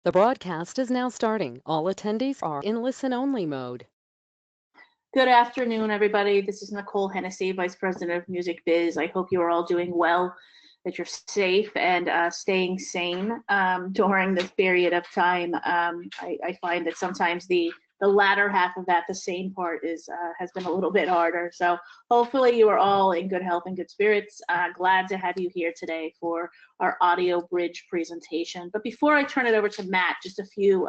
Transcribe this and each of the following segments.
The broadcast is now starting. All attendees are in listen-only mode. Good afternoon, everybody. This is Nicole Hennessy, Vice President of Music Biz. I hope you are all doing well, that you're safe and staying sane during this period of time. I find that sometimes the latter half of that, the sane part, has been a little bit harder. So hopefully you are all in good health and good spirits. Glad to have you here today for our audio bridge presentation. But before I turn it over to Matt, just a few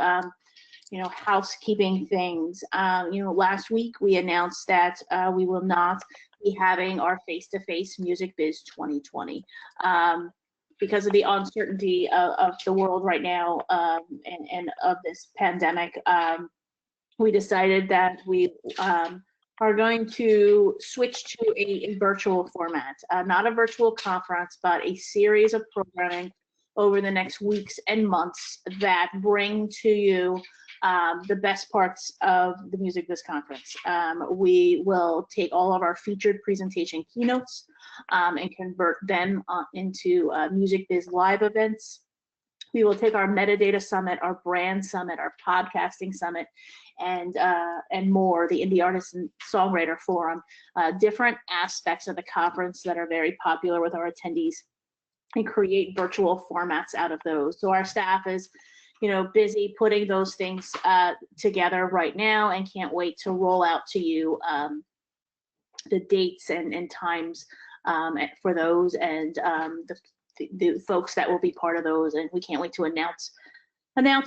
housekeeping things. Last week we announced that we will not be having our face-to-face Music Biz 2020 because of the uncertainty of the world right now and of this pandemic. We decided that we are going to switch to a virtual format, not a virtual conference, but a series of programming over the next weeks and months that bring to you the best parts of the Music Biz conference. We will take all of our featured presentation keynotes and convert them into Music Biz live events. We will take our metadata summit, our brand summit, our podcasting summit, and more, the Indie Artist and Songwriter Forum, different aspects of the conference that are very popular with our attendees, and create virtual formats out of those. So our staff is busy putting those things together right now and can't wait to roll out to you the dates and times for those and the folks that will be part of those. And we can't wait to announce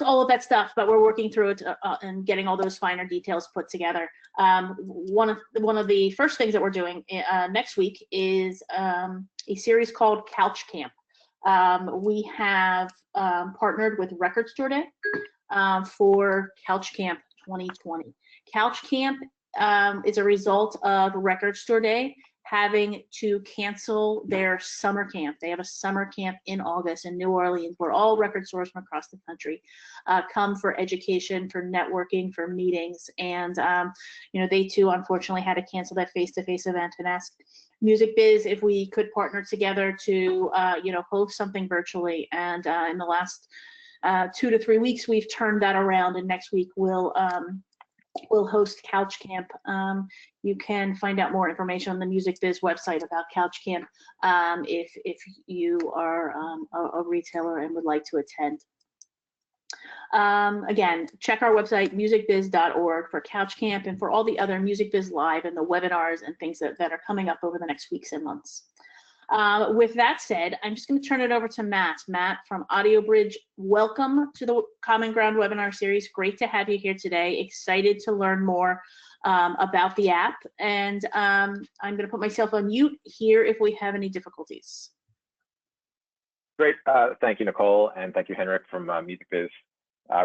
all of that stuff, but we're working through it and getting all those finer details put together. One of the first things that we're doing next week is a series called Couch Camp. We have partnered with Record Store Day for Couch Camp 2020. Couch Camp is a result of Record Store Day having to cancel their summer camp. They have a summer camp in August in New Orleans where all record stores from across the country come for education, for networking, for meetings. And, they too, unfortunately, had to cancel that face-to-face event and ask Music Biz if we could partner together to, host something virtually. And in the last 2 to 3 weeks, we've turned that around. And next week we'll host Couch Camp. You can find out more information on the Music Biz website about Couch Camp if you are a retailer and would like to attend. Again, check our website, musicbiz.org, for Couch Camp and for all the other Music Biz Live and the webinars and things that are coming up over the next weeks and months. With that said, I'm just going to turn it over to Matt. Matt from AudioBridge, welcome to the Common Ground webinar series. Great to have you here today. Excited to learn more about the app. And I'm going to put myself on mute here if we have any difficulties. Great. Thank you, Nicole, and thank you, Henrik from Music Biz.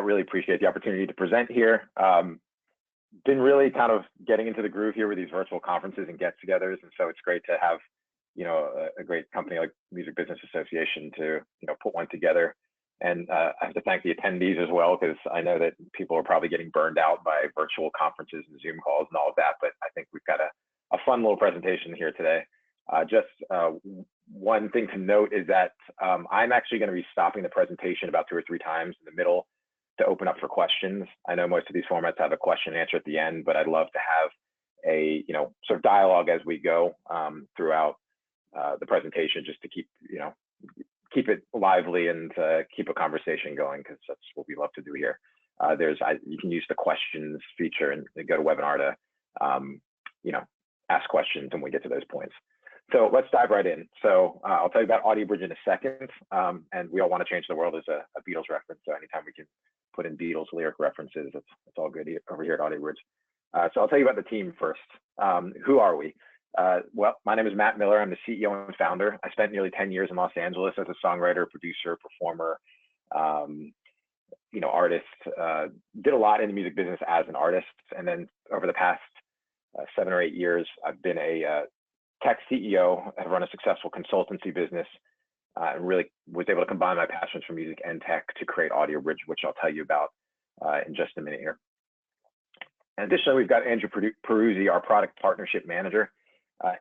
Really appreciate the opportunity to present here. Been really kind of getting into the groove here with these virtual conferences and get-togethers, and so it's great to have a great company like Music Business Association to put one together. And I have to thank the attendees as well, because I know that people are probably getting burned out by virtual conferences and Zoom calls and all of that, but I think we've got a fun little presentation here today. Just one thing to note is that I'm actually going to be stopping the presentation about 2 or 3 times in the middle to open up for questions. I know most of these formats have a question and answer at the end, but I'd love to have a sort of dialogue as we go throughout the presentation, just to keep it lively and keep a conversation going, because that's what we love to do here. You can use the questions feature and go to webinar to ask questions when we get to those points. So let's dive right in. So I'll tell you about AudioBridge in a second, and we all want to change the world as a Beatles reference. So anytime we can put in Beatles lyric references, it's all good over here at AudioBridge. So I'll tell you about the team first. Who are we? Well, my name is Matt Miller. I'm the CEO and founder. I spent nearly 10 years in Los Angeles as a songwriter, producer, performer, artist. Did a lot in the music business as an artist. And then over the past 7 or 8 years, I've been a tech CEO. I've run a successful consultancy business. And really was able to combine my passions for music and tech to create AudioBridge, which I'll tell you about in just a minute here. Additionally, we've got Andrew Peruzzi, our product partnership manager.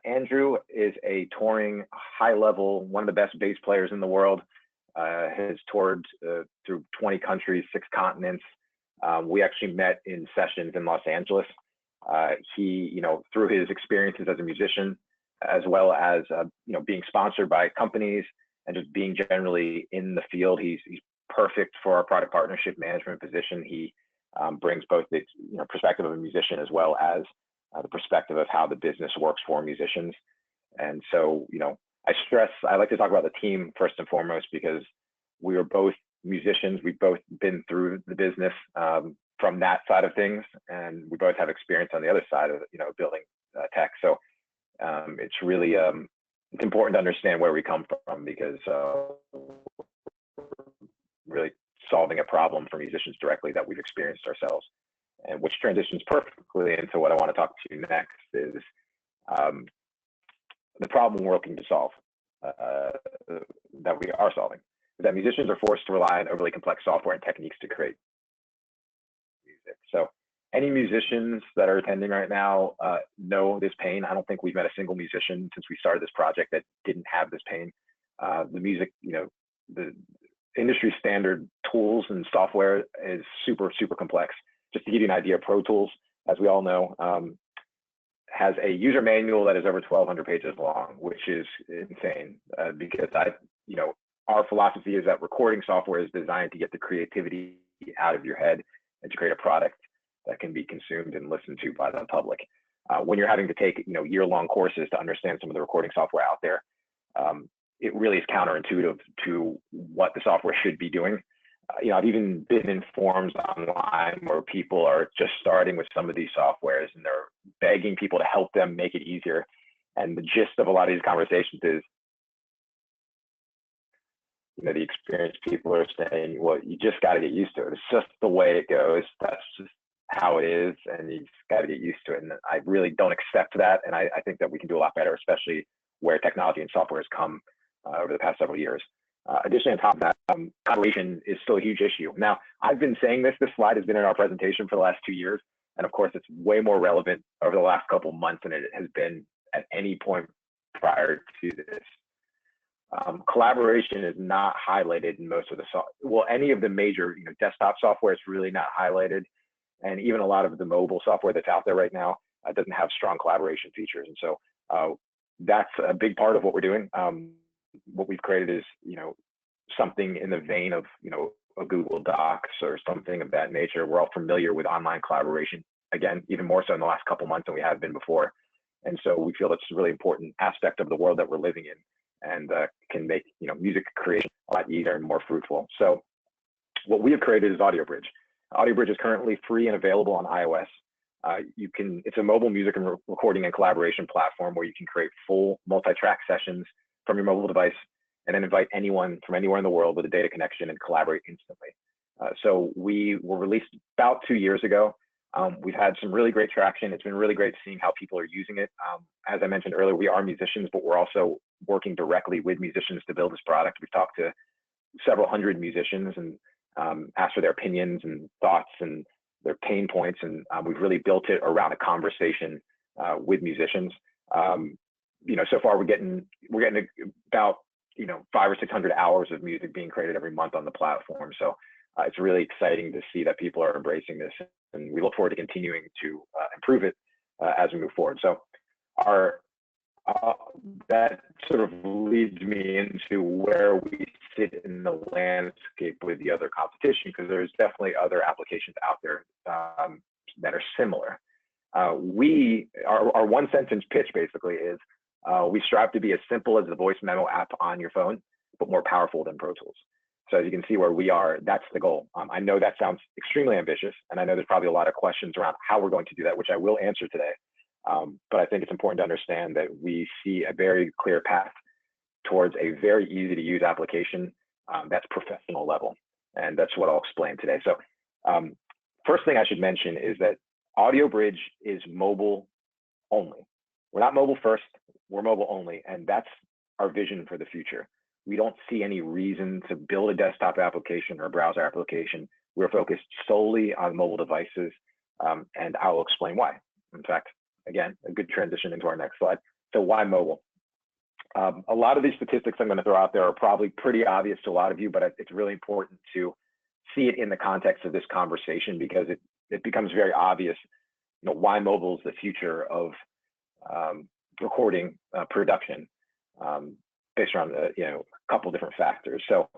Andrew is a touring, high-level, one of the best bass players in the world. has toured through 20 countries, 6 continents. We actually met in sessions in Los Angeles. He, through his experiences as a musician, as well as, being sponsored by companies and just being generally in the field, he's perfect for our product partnership management position. He brings both the perspective of a musician as well as the perspective of how the business works for musicians. And so, I like to talk about the team first and foremost, because we are both musicians. We've both been through the business from that side of things, and we both have experience on the other side of building tech. So it's really it's important to understand where we come from, because really solving a problem for musicians directly that we've experienced ourselves, and which transitions perfectly into what I want to talk to you next is the problem we're looking to solve, that we are solving, is that musicians are forced to rely on overly complex software and techniques to create music. So any musicians that are attending right now know this pain. I don't think we've met a single musician since we started this project that didn't have this pain. The music, the industry standard tools and software is super, super complex. Just to give you an idea, Pro Tools, as we all know, has a user manual that is over 1,200 pages long, which is insane, because our philosophy is that recording software is designed to get the creativity out of your head and to create a product that can be consumed and listened to by the public. When you're having to take year-long courses to understand some of the recording software out there, it really is counterintuitive to what the software should be doing. I've even been in forums online where people are just starting with some of these softwares and they're begging people to help them make it easier. And the gist of a lot of these conversations is, the experienced people are saying, well, you just got to get used to it. It's just the way it goes. That's just how it is. And you just got to get used to it. And I really don't accept that. And I think that we can do a lot better, especially where technology and software has come over the past several years. Additionally, on top of that, collaboration is still a huge issue. Now, I've been saying this slide has been in our presentation for the last 2 years. And of course, it's way more relevant over the last couple of months than it has been at any point prior to this. Collaboration is not highlighted in most of any of the major desktop software is really not highlighted. And even a lot of the mobile software that's out there right now doesn't have strong collaboration features. And so that's a big part of what we're doing. What we've created is, something in the vein of, a Google Docs or something of that nature. We're all familiar with online collaboration, again, even more so in the last couple months than we have been before. And so we feel it's a really important aspect of the world that we're living in, and can make, music creation a lot easier and more fruitful. So what we have created is audiobridge. Audiobridge is currently free and available on iOS. It's a mobile music and recording and collaboration platform where you can create full multi-track sessions from your mobile device, and then invite anyone from anywhere in the world with a data connection and collaborate instantly. So we were released about 2 years ago. We've had some really great traction. It's been really great seeing how people are using it. As I mentioned earlier, we are musicians, but we're also working directly with musicians to build this product. We've talked to several hundred musicians and asked for their opinions and thoughts and their pain points. And we've really built it around a conversation with musicians. So far we're getting about 500 or 600 hours of music being created every month on the platform. So it's really exciting to see that people are embracing this, and we look forward to continuing to improve it as we move forward. So that sort of leads me into where we sit in the landscape with the other competition, because there's definitely other applications out there that are similar. Our one sentence pitch basically is, we strive to be as simple as the voice memo app on your phone, but more powerful than Pro Tools. So as you can see where we are, that's the goal. I know that sounds extremely ambitious, and I know there's probably a lot of questions around how we're going to do that, which I will answer today. But I think it's important to understand that we see a very clear path towards a very easy to use application that's professional level. And that's what I'll explain today. So first thing I should mention is that AudioBridge is mobile only. We're not mobile first, we're mobile only, and that's our vision for the future. We don't see any reason to build a desktop application or a browser application. We're focused solely on mobile devices, and I'll explain why. In fact, again, a good transition into our next slide. So why mobile? A lot of these statistics I'm going to throw out there are probably pretty obvious to a lot of you, but it's really important to see it in the context of this conversation, because it becomes very obvious, why mobile is the future of recording production, based on a couple different factors. So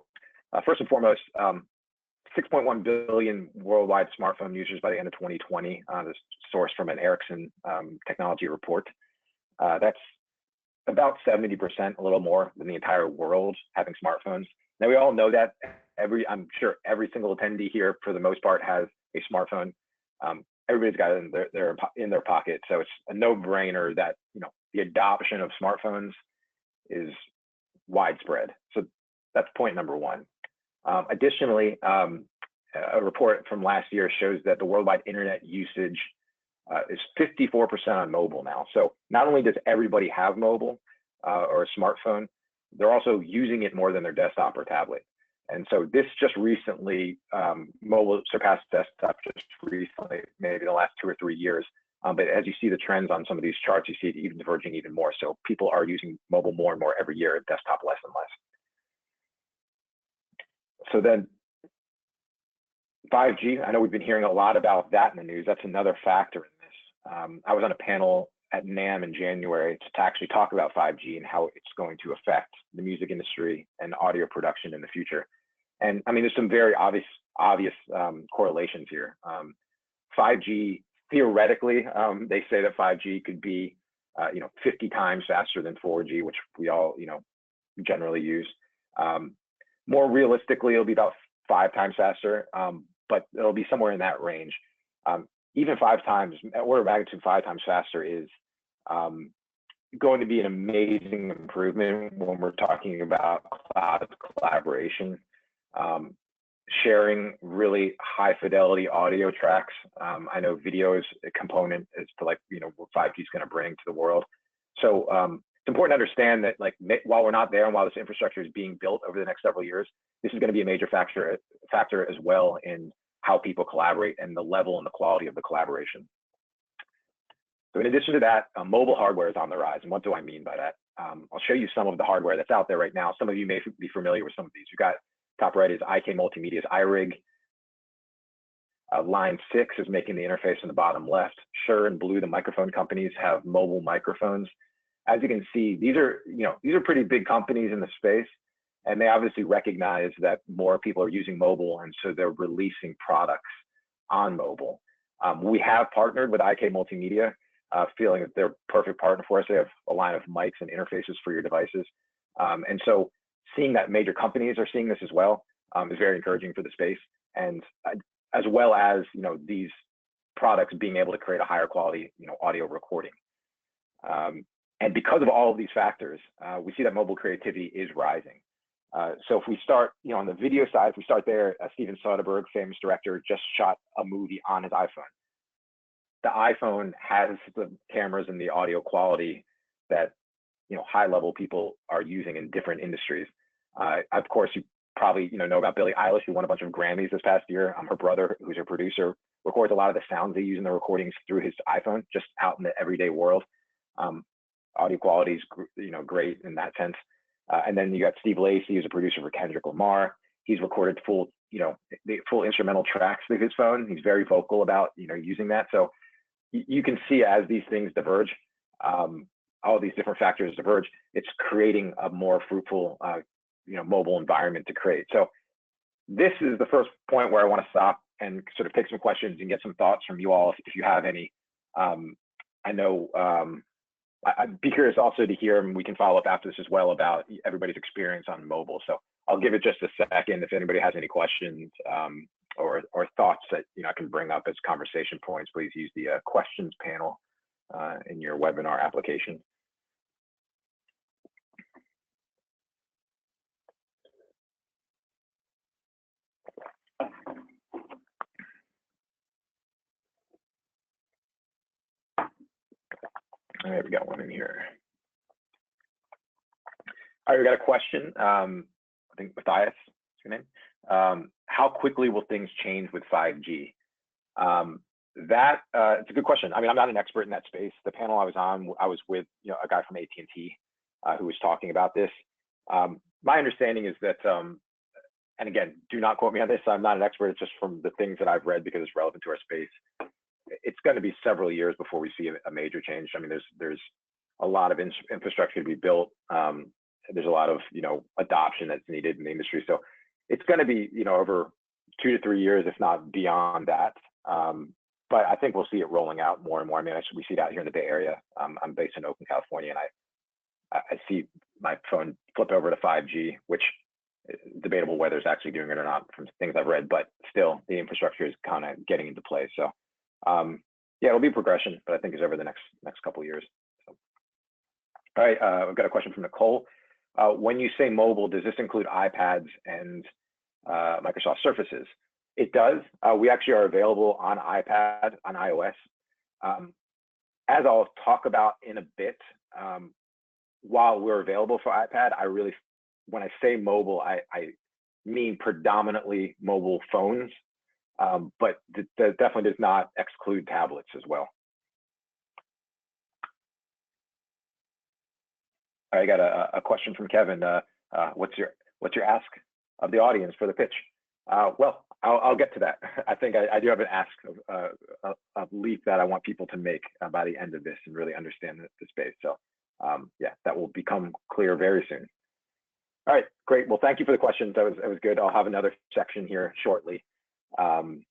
first and foremost, 6.1 billion worldwide smartphone users by the end of 2020. This source from an Ericsson technology report. That's about 70%, a little more than the entire world having smartphones. Now we all know that. I'm sure every single attendee here, for the most part, has a smartphone. Everybody's got it in their pocket, so it's a no-brainer that the adoption of smartphones is widespread. So that's point number one. Additionally, a report from last year shows that the worldwide internet usage is 54% on mobile now. So not only does everybody have mobile or a smartphone, they're also using it more than their desktop or tablet. And so this just recently, mobile surpassed desktop just recently, maybe the last 2 or 3 years. But as you see the trends on some of these charts, you see it even diverging even more. So people are using mobile more and more every year, desktop less and less. So then 5G, I know we've been hearing a lot about that in the news. That's another factor in this. I was on a panel at NAMM in January to actually talk about 5G and how it's going to affect the music industry and audio production in the future. And I mean, there's some very obvious correlations here. 5G, theoretically, they say that 5G could be 50 times faster than 4G, which we all generally use. More realistically, it'll be about 5 times faster, but it'll be somewhere in that range. Even 5 times, order of magnitude 5 times faster is going to be an amazing improvement when we're talking about cloud collaboration. Sharing really high fidelity audio tracks. I know video is a component as to what 5G is going to bring to the world. So it's important to understand that while we're not there and while this infrastructure is being built over the next several years, this is going to be a major factor as well in how people collaborate and the level and the quality of the collaboration. So in addition to that, mobile hardware is on the rise. And what do I mean by that? I'll show you some of the hardware that's out there right now. Some of you may be familiar with some of these. You've got top right is IK Multimedia's iRig. Line 6 is making the interface in the bottom left. Shure and Blue, the microphone companies, have mobile microphones. As you can see, these are pretty big companies in the space, and they obviously recognize that more people are using mobile, and so they're releasing products on mobile. We have partnered with IK Multimedia, feeling that they're a perfect partner for us. They have a line of mics and interfaces for your devices, and so seeing that major companies are seeing this as well is very encouraging for the space, and as well as these products being able to create a higher quality audio recording. And because of all of these factors, we see that mobile creativity is rising. So if we start on the video side, if we start there, Steven Soderbergh, famous director, just shot a movie on his iPhone. The iPhone has the cameras and the audio quality that high-level people are using in different industries. Of course, you probably know about Billie Eilish, who won a bunch of Grammys this past year. Her brother, who's her producer, records a lot of the sounds they use in the recordings through his iPhone, just out in the everyday world. Audio quality is great in that sense. And then you got Steve Lacy, who's a producer for Kendrick Lamar. He's recorded full instrumental tracks through his phone. He's very vocal about using that. So you can see as these things diverge, all these different factors diverge, it's creating a more fruitful mobile environment to create. So this is the first point where I want to stop and sort of take some questions and get some thoughts from you all if you have any. I know I'd be curious also to hear, and we can follow up after this as well, about everybody's experience on mobile. So I'll give it just a second. If anybody has any questions or thoughts that I can bring up as conversation points, please use the questions panel in your webinar application. All right, we got one in here. All right, we got a question. I think Matthias is your name. How quickly will things change with 5G? It's a good question. I mean, I'm not an expert in that space. The panel I was on, I was with a guy from AT&T, who was talking about this. My understanding is that, and again, do not quote me on this, I'm not an expert, it's just from the things that I've read because it's relevant to our space. It's going to be several years before we see a major change. I mean, there's a lot of infrastructure to be built. There's a lot of, adoption that's needed in the industry. So it's going to be, over 2 to 3 years, if not beyond that. But I think we'll see it rolling out more and more. I mean, we see it out here in the Bay Area. I'm based in Oakland, California, and I see my phone flip over to 5G, which debatable whether it's actually doing it or not from things I've read, but still the infrastructure is kind of getting into play. So yeah, it'll be progression, but I think it's over the next couple of years. So. All right, I've got a question from Nicole. When you say mobile, does this include iPads and Microsoft Surfaces? It does. We actually are available on iPad, on iOS. As I'll talk about in a bit, while we're available for iPad, when I say mobile, I mean predominantly mobile phones, but that definitely does not exclude tablets as well. I got a question from Kevin. What's your ask of the audience for the pitch? Well, I'll get to that. I think I do have an ask of leap that I want people to make by the end of this and really understand the space. So yeah, that will become clear very soon. All right, great. Well, thank you for the questions. That was good. I'll have another section here shortly around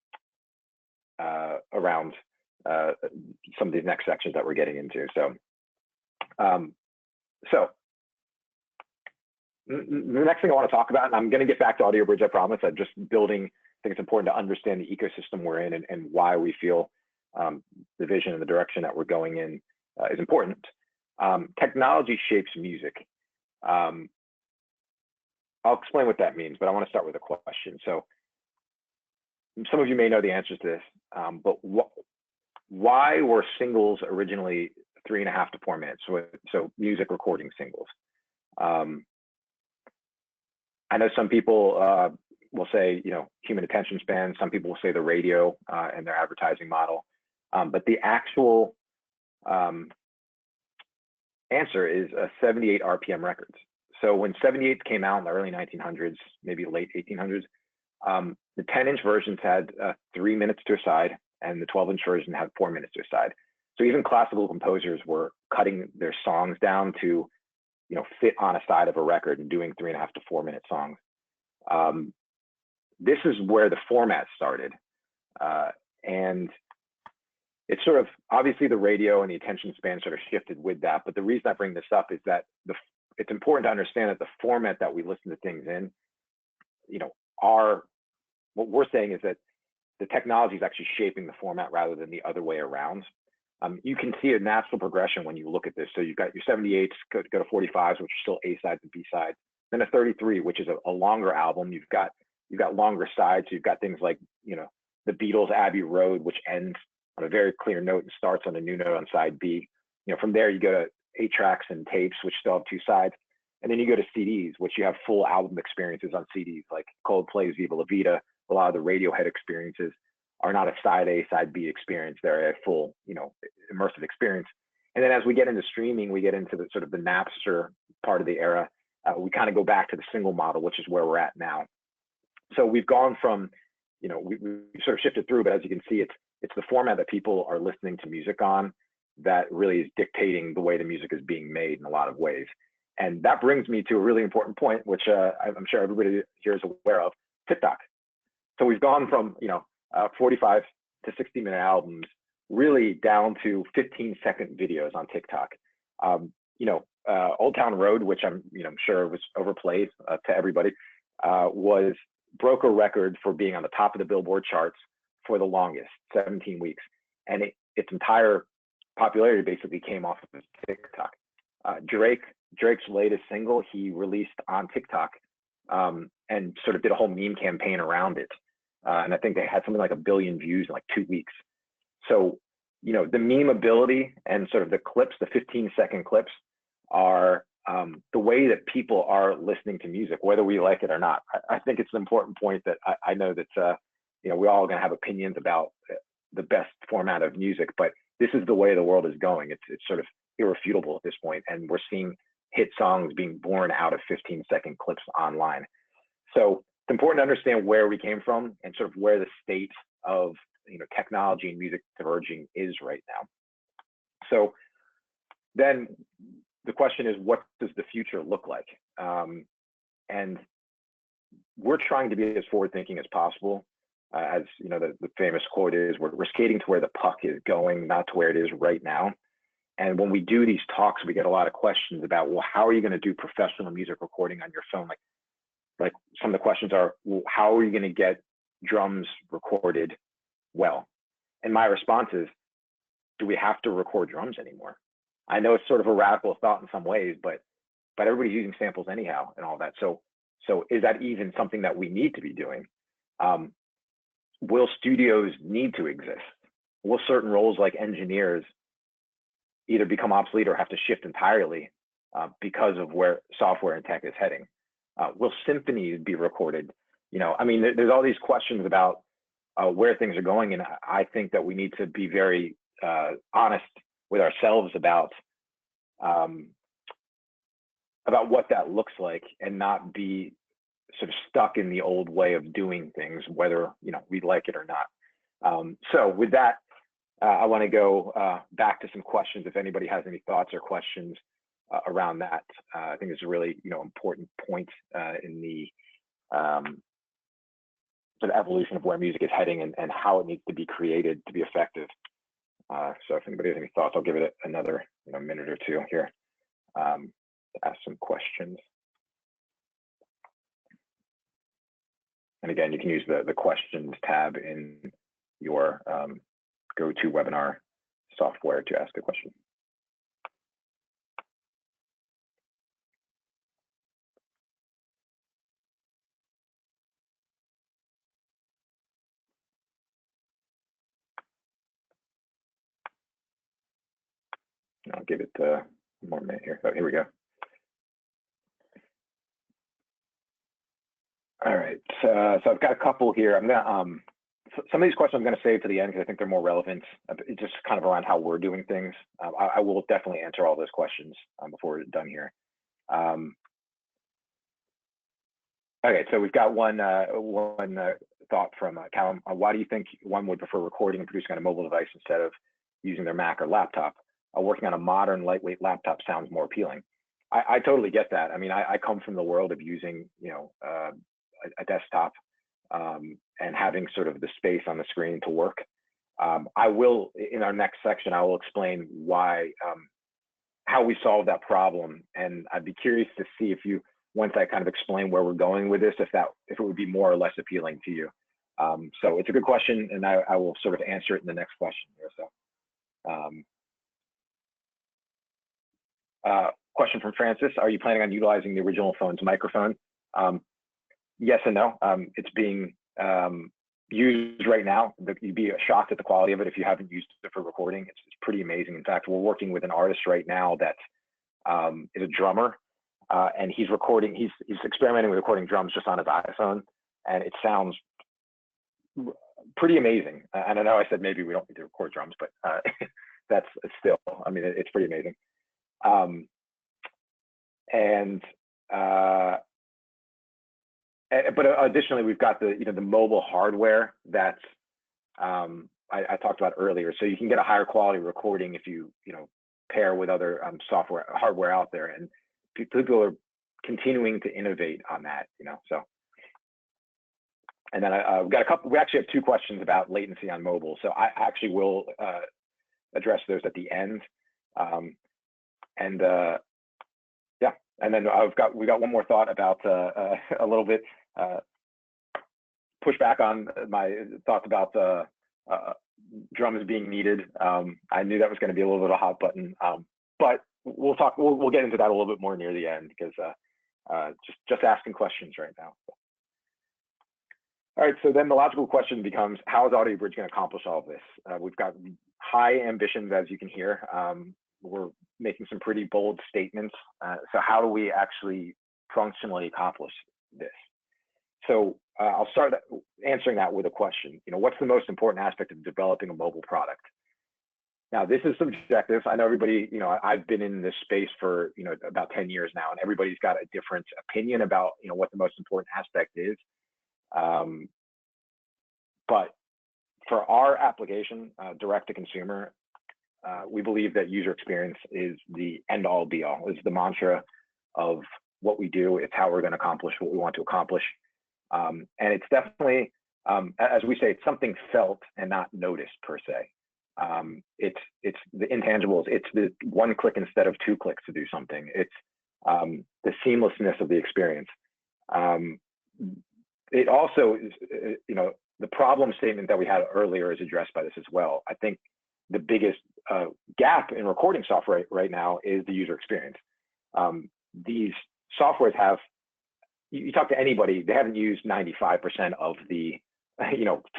some of these next sections that we're getting into. So the next thing I want to talk about, and I'm going to get back to audiobridge, I promise. I'm just building. I think it's important to understand the ecosystem we're in and why we feel the vision and the direction that we're going in is important. Technology shapes music. I'll explain what that means, but I want to start with a question. So some of you may know the answers to this, but why were singles originally 3.5 to 4 minutes? So music recording singles. I know some people will say, human attention span. Some people will say the radio and their advertising model. But the actual answer is 78 RPM records. So when 78 came out in the early 1900s, maybe late 1800s, the 10-inch versions had 3 minutes to a side, and the 12-inch version had 4 minutes to a side. So even classical composers were cutting their songs down to, fit on a side of a record and doing 3.5 to 4 minute songs. This is where the format started, and it's sort of obviously the radio and the attention span sort of shifted with that. But the reason I bring this up is that it's important to understand that the format that we listen to things in, what we're saying is that the technology is actually shaping the format rather than the other way around. You can see a natural progression when you look at this. So you've got your 78s, go to 45s, which are still A sides and B sides, then a 33, which is a longer album. You've got longer sides. You've got things like, the Beatles' Abbey Road, which ends on a very clear note and starts on a new note on side B. From there you go to 8 tracks and tapes, which still have 2 sides. And then you go to CDs, which you have full album experiences on CDs, like Coldplay's Viva La Vida. A lot of the Radiohead experiences are not a side A, side B experience. They're a full, immersive experience. And then as we get into streaming, we get into the sort of the Napster part of the era. We kind of go back to the single model, which is where we're at now. So we've gone from, we sort of shifted through, but as you can see, it's the format that people are listening to music on that really is dictating the way the music is being made in a lot of ways. And that brings me to a really important point, which I'm sure everybody here is aware of, TikTok. So we've gone from, 45 to 60-minute albums, really down to 15-second videos on TikTok. Old Town Road, which I'm sure was overplayed to everybody, broke a record for being on the top of the Billboard charts for the longest, 17 weeks. And its entire popularity basically came off of TikTok. Drake's latest single, he released on TikTok and sort of did a whole meme campaign around it. And I think they had something like 1 billion views in like 2 weeks. So, the meme ability and sort of the clips, the 15-second clips are the way that people are listening to music, whether we like it or not. I think it's an important point that I know that, we're all going to have opinions about the best format of music, but this is the way the world is going. It's sort of irrefutable at this point. And we're seeing hit songs being born out of 15-second clips online. So it's important to understand where we came from and sort of where the state of technology and music diverging is right now. So then the question is, what does the future look like? And we're trying to be as forward-thinking as possible. As the famous quote is, we're skating to where the puck is going, not to where it is right now. And when we do these talks, we get a lot of questions about, well, how are you going to do professional music recording on your phone? Like some of the questions are, well, how are you going to get drums recorded well? And my response is, do we have to record drums anymore? I know it's sort of a radical thought in some ways, but everybody's using samples anyhow and all that. So is that even something that we need to be doing? Will studios need to exist? Will certain roles like engineers either become obsolete or have to shift entirely because of where software and tech is heading? Will symphonies be recorded? There's all these questions about where things are going, and I think that we need to be very honest with ourselves about what that looks like, and not be sort of stuck in the old way of doing things, whether we like it or not. So with that, I want to go back to some questions if anybody has any thoughts or questions around that. I think it's a really important point in the sort of evolution of where music is heading and how it needs to be created to be effective. So if anybody has any thoughts, I'll give it another minute or two here to ask some questions. And again, you can use the questions tab in your GoToWebinar software to ask a question. I'll give it one more minute here. Oh, here we go. All right, so I've got a couple here. I'm gonna some of these questions I'm gonna save to the end because I think they're more relevant. It's just kind of around how we're doing things. I will definitely answer all those questions before we're done here. Okay, so we've got one thought from Callum. Why do you think one would prefer recording and producing on a mobile device instead of using their Mac or laptop? Working on a modern, lightweight laptop sounds more appealing. I totally get that. I mean, I come from the world of using, a desktop and having sort of the space on the screen to work. I will, in our next section, I will explain why, how we solve that problem. And I'd be curious to see if you, once I kind of explain where we're going with this, if it would be more or less appealing to you. So it's a good question, and I will sort of answer it in the next question here. So. Question from Francis: are you planning on utilizing the original phone's microphone? Yes and no. It's being used right now. You'd be shocked at the quality of it if you haven't used it for recording. It's pretty amazing. In fact, we're working with an artist right now that is a drummer, and he's experimenting with recording drums just on his iPhone, and it sounds pretty amazing. And I know I said maybe we don't need to record drums, but that's still, I mean, it's pretty amazing. But additionally, we've got the mobile hardware that's I talked about earlier. So you can get a higher quality recording if you pair with other hardware out there, and people are continuing to innovate on that. So. And then I've got a couple. We actually have two questions about latency on mobile, so I actually will address those at the end. Yeah, and then we got one more thought about a little bit push back on my thoughts about the drums being needed. I knew that was going to be a little bit of a hot button, but we'll get into that a little bit more near the end, because just asking questions right now. All right, so then the logical question becomes, how is audiobridge going to accomplish all of this? We've got high ambitions, as you can hear. We're making some pretty bold statements. So how do we actually functionally accomplish this? So I'll start answering that with a question. What's the most important aspect of developing a mobile product? Now, this is subjective. I know everybody, I've been in this space for, about 10 years now, and everybody's got a different opinion about, what the most important aspect is. But for our application, direct to consumer, we believe that user experience is the end all be all. It's the mantra of what we do. It's how we're going to accomplish what we want to accomplish. And it's definitely, as we say, it's something felt and not noticed per se. It's the intangibles. It's the one click instead of two clicks to do something. It's the seamlessness of the experience. It also is, the problem statement that we had earlier is addressed by this as well. I think the biggest gap in recording software right now is the user experience. These softwares have, you talk to anybody, they haven't used 95% of the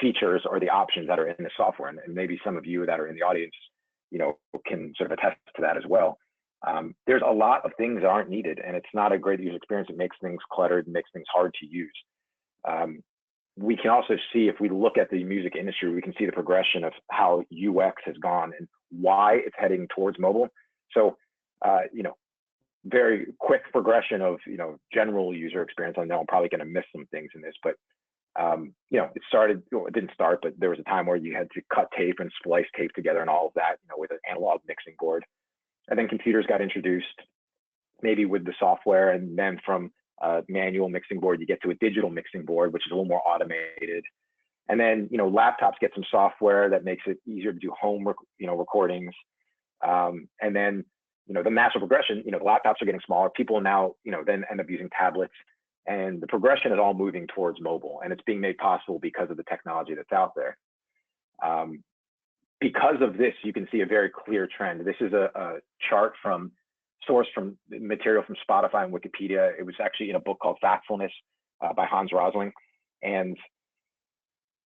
features or the options that are in the software. And maybe some of you that are in the audience, can sort of attest to that as well. There's a lot of things that aren't needed, and it's not a great user experience. It makes things cluttered and makes things hard to use. We can also see, if we look at the music industry, we can see the progression of how UX has gone and why it's heading towards mobile. So, very quick progression of, general user experience. I know I'm probably going to miss some things in this, but it started, it didn't start, but there was a time where you had to cut tape and splice tape together and all of that, with an analog mixing board. And then computers got introduced, maybe with the software. And then from a manual mixing board, you get to a digital mixing board, which is a little more automated. And then, laptops get some software that makes it easier to do home, recordings. And then, the massive progression, laptops are getting smaller. People now, then end up using tablets. And the progression is all moving towards mobile, and it's being made possible because of the technology that's out there. Because of this, you can see a very clear trend. This is a chart sourced from material from Spotify and Wikipedia. It was actually in a book called Factfulness by Hans Rosling. And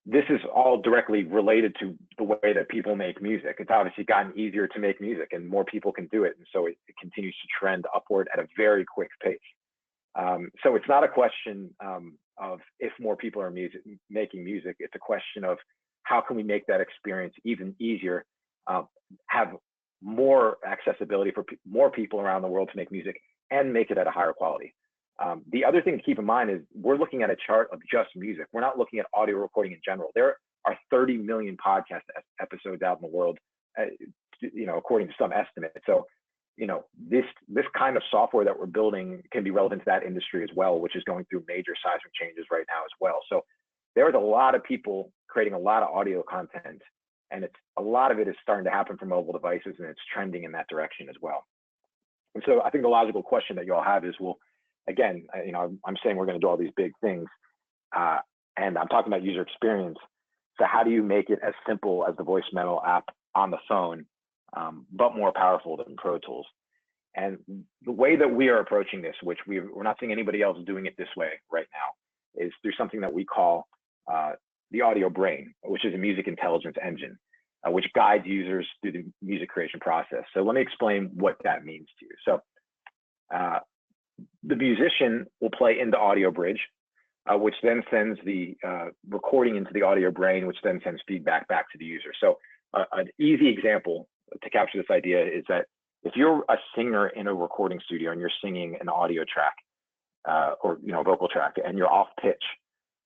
this is all directly related to the way that people make music. It's obviously gotten easier to make music, and more people can do it. And so it continues to trend upward at a very quick pace. So it's not a question of if more people are making music. It's a question of how can we make that experience even easier, have more accessibility for more people around the world to make music, and make it at a higher quality. The other thing to keep in mind is we're looking at a chart of just music. We're not looking at audio recording in general. There are 30 million podcast episodes out in the world, according to some estimates. So, this kind of software that we're building can be relevant to that industry as well, which is going through major seismic changes right now as well. So there's a lot of people creating a lot of audio content, and a lot of it is starting to happen from mobile devices, and it's trending in that direction as well. And so I think the logical question that you all have is, well, again, I'm saying we're going to do all these big things, and I'm talking about user experience. So how do you make it as simple as the voice memo app on the phone, but more powerful than Pro Tools? And the way that we are approaching this, which we're not seeing anybody else doing it this way right now, is through something that we call the audio brain, which is a music intelligence engine, which guides users through the music creation process. So let me explain what that means to you. So the musician will play into audiobridge, which then sends the recording into the audio brain, which then sends feedback back to the user. So an easy example to capture this idea is that if you're a singer in a recording studio and you're singing an audio track or vocal track, and you're off pitch,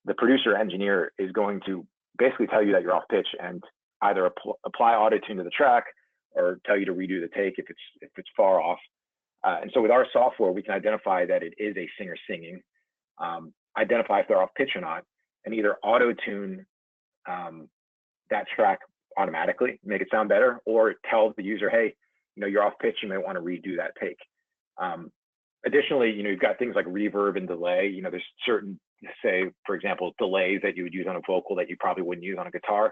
the producer engineer is going to basically tell you that you're off pitch and either apply auto tune to the track or tell you to redo the take if it's far off. And so with our software, we can identify that it is a singer singing, identify if they're off pitch or not, and either auto tune that track automatically, make it sound better, or tell the user, hey, you're off pitch, you might want to redo that take. Additionally, you've got things like reverb and delay. There's certain, say, for example, delays that you would use on a vocal that you probably wouldn't use on a guitar.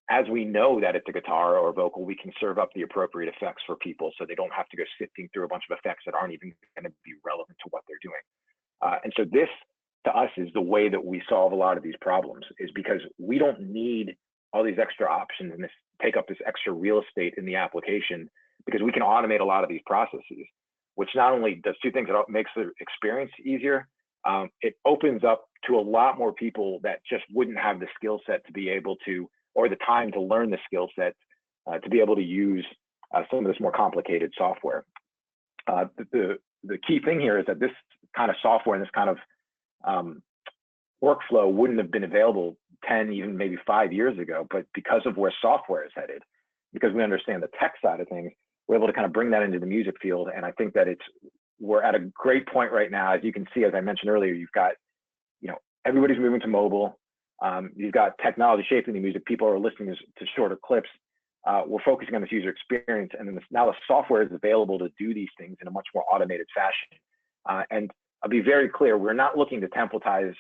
As we know that it's a guitar or a vocal, we can serve up the appropriate effects for people so they don't have to go sifting through a bunch of effects that aren't even going to be relevant to what they're doing. And so this, to us, is the way that we solve a lot of these problems, is because we don't need all these extra options and take up this extra real estate in the application, because we can automate a lot of these processes, which not only does two things, it makes the experience easier, it opens up to a lot more people that just wouldn't have the skill set to be able to, or the time to learn the skill set to be able to use some of this more complicated software. The key thing here is that this kind of software and this kind of workflow wouldn't have been available 10, even maybe 5 years ago, but because of where software is headed, because we understand the tech side of things, we're able to kind of bring that into the music field. And I think that we're at a great point right now. As you can see, as I mentioned earlier, you've got, everybody's moving to mobile. You've got technology shaping the music. People are listening to shorter clips. We're focusing on this user experience, and then now the software is available to do these things in a much more automated fashion. And I'll be very clear, we're not looking to templatize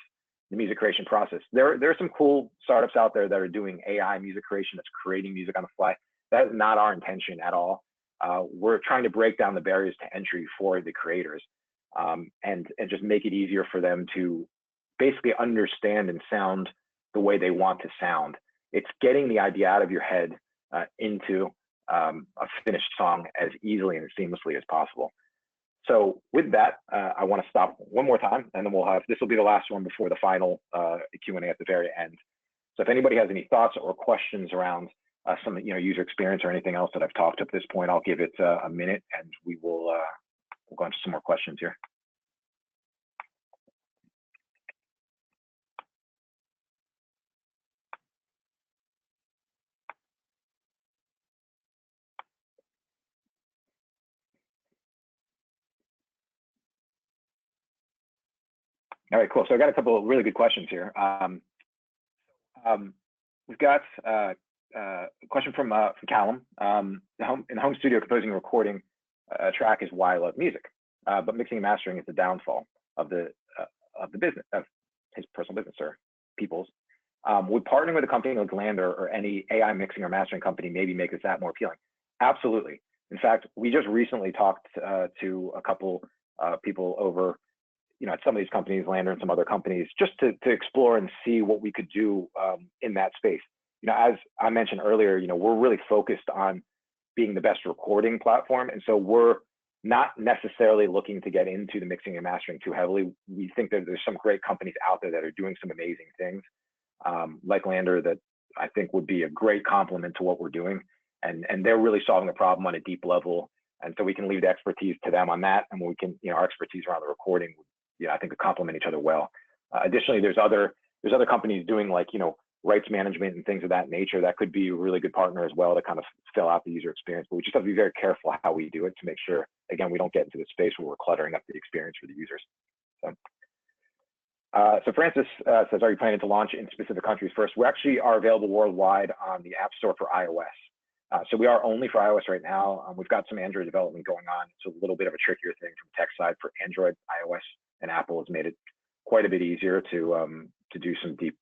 the music creation process. There are some cool startups out there that are doing AI music creation, that's creating music on the fly. That is not our intention at all. We're trying to break down the barriers to entry for the creators, and just make it easier for them to basically understand and sound the way they want to sound. It's getting the idea out of your head into a finished song as easily and as seamlessly as possible. So with that, I want to stop one more time, and then this will be the last one before the final Q&A at the very end. So if anybody has any thoughts or questions around some user experience or anything else that I've talked up to this point, I'll give it a minute, and we'll go into some more questions here. All right, cool. So I got a couple of really good questions here. We've got a question from Callum. In the home studio, composing and recording a track is why I love music, but mixing and mastering is the downfall of the business, of his personal business or people's. Would partnering with a company like Lander or any AI mixing or mastering company maybe make this that more appealing? Absolutely. In fact, we just recently talked to a couple people over at some of these companies, Lander and some other companies, just to explore and see what we could do in that space. As I mentioned earlier, we're really focused on being the best recording platform. And so we're not necessarily looking to get into the mixing and mastering too heavily. We think that there's some great companies out there that are doing some amazing things, like Lander, that I think would be a great complement to what we're doing. And they're really solving the problem on a deep level. And so we can leave the expertise to them on that. And we can, our expertise around the recording, I think, to complement each other well. Additionally, there's other companies doing rights management and things of that nature that could be a really good partner as well to kind of fill out the user experience. But we just have to be very careful how we do it to make sure, again, we don't get into the space where we're cluttering up the experience for the users. So Francis says, are you planning to launch in specific countries first? We actually are available worldwide on the App Store for iOS. So we are only for iOS right now. We've got some Android development going on. It's a little bit of a trickier thing from tech side for Android, iOS, and Apple has made it quite a bit easier to do some deep,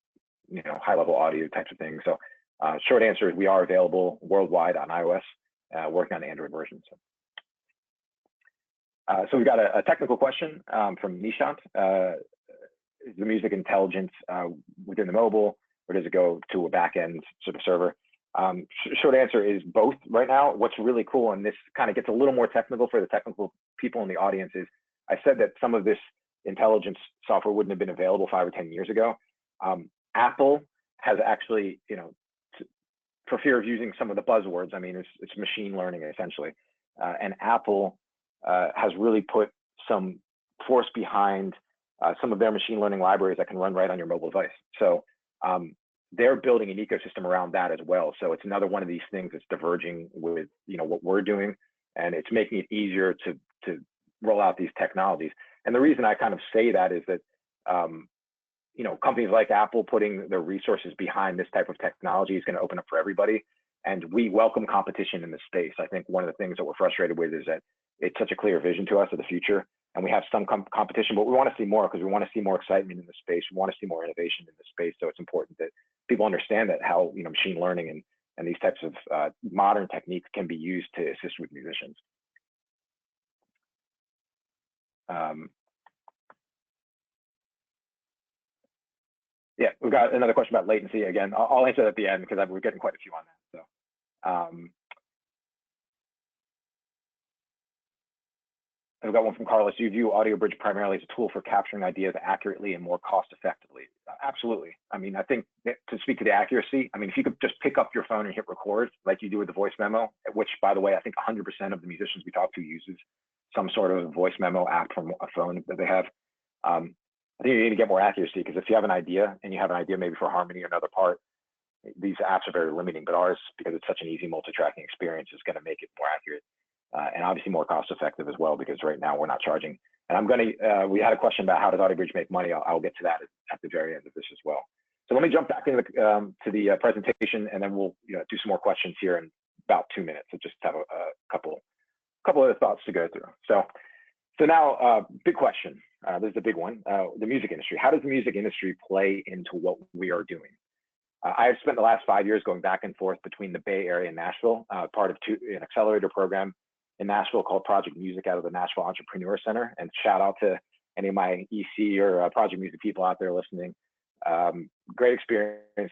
high-level audio types of things. So short answer is we are available worldwide on iOS, working on the Android version. So we've got a technical question from Nishant. Is the music intelligence within the mobile, or does it go to a back-end sort of server? Short answer is both right now. What's really cool, and this kind of gets a little more technical for the technical people in the audience, is I said that some of this intelligence software wouldn't have been available 5 or 10 years ago. Apple has actually, for fear of using some of the buzzwords, I mean, it's machine learning essentially. And Apple has really put some force behind some of their machine learning libraries that can run right on your mobile device. So they're building an ecosystem around that as well. So it's another one of these things that's diverging with, what we're doing, and it's making it easier to roll out these technologies. And the reason I kind of say that is that, companies like Apple putting their resources behind this type of technology is going to open up for everybody. And we welcome competition in this space. I think one of the things that we're frustrated with is that it's such a clear vision to us of the future. And we have some competition, but we want to see more, because we want to see more excitement in the space. We want to see more innovation in the space. So it's important that people understand that how, machine learning and these types of modern techniques can be used to assist with musicians. Yeah, we've got another question about latency. Again, I'll answer that at the end because we're getting quite a few on that. So, I've got one from Carlos. Do you view audiobridge primarily as a tool for capturing ideas accurately and more cost effectively? Absolutely. I mean, I think to speak to the accuracy, I mean, if you could just pick up your phone and hit record like you do with the voice memo, which by the way, I think 100% of the musicians we talk to uses some sort of voice memo app from a phone that they have. I think you need to get more accuracy, because if you have an idea and you have an idea maybe for harmony or another part, these apps are very limiting, but ours, because it's such an easy multi-tracking experience, is going to make it more accurate. And obviously more cost effective as well, because right now we're not charging. And I'm going to, we had a question about how does audiobridge make money. I'll get to that at the very end of this as well. So let me jump back into to the presentation, and then we'll do some more questions here in about 2 minutes. So just have a couple other thoughts to go through. So now, big question. This is a big one. The music industry. How does the music industry play into what we are doing? I have spent the last 5 years going back and forth between the Bay Area and Nashville, part of an accelerator program in Nashville called Project Music out of the Nashville Entrepreneur Center. And shout out to any of my EC or Project Music people out there listening. Great experience,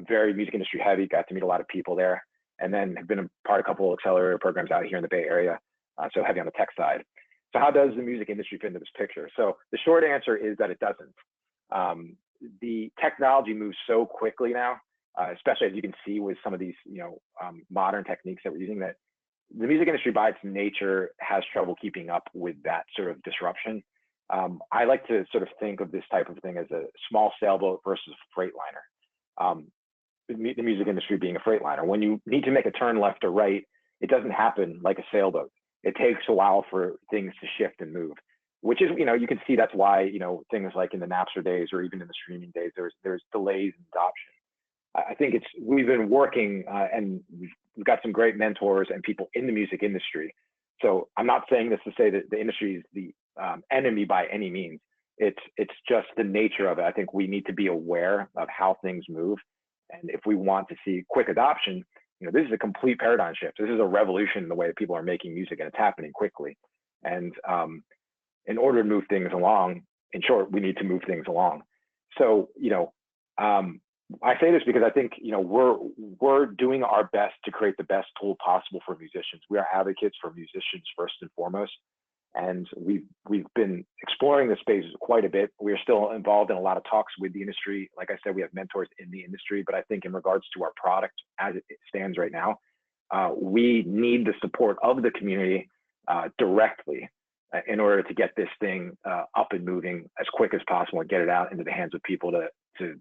very music industry heavy, got to meet a lot of people there, and then have been a part of a couple of accelerator programs out here in the Bay Area, so heavy on the tech side. So how does the music industry fit into this picture? So the short answer is that it doesn't. The technology moves so quickly now, especially as you can see with some of these modern techniques that we're using, that the music industry by its nature has trouble keeping up with that sort of disruption. I like to sort of think of this type of thing as a small sailboat versus a freightliner. The music industry being a freightliner. When you need to make a turn left or right, it doesn't happen like a sailboat. It takes a while for things to shift and move, which is, you can see that's why, things like in the Napster days or even in the streaming days, there's delays in adoption. I think we've been working and we've got some great mentors and people in the music industry. So I'm not saying this to say that the industry is the enemy by any means. It's just the nature of it. I think we need to be aware of how things move. And if we want to see quick adoption, this is a complete paradigm shift. This is a revolution in the way that people are making music, and it's happening quickly. And in order to move things along, in short, we need to move things along. So, I say this because I think, we're doing our best to create the best tool possible for musicians. We are advocates for musicians first and foremost. And we've been exploring this space quite a bit. We are still involved in a lot of talks with the industry. Like I said, we have mentors in the industry, but I think in regards to our product as it stands right now, we need the support of the community directly in order to get this thing up and moving as quick as possible and get it out into the hands of people to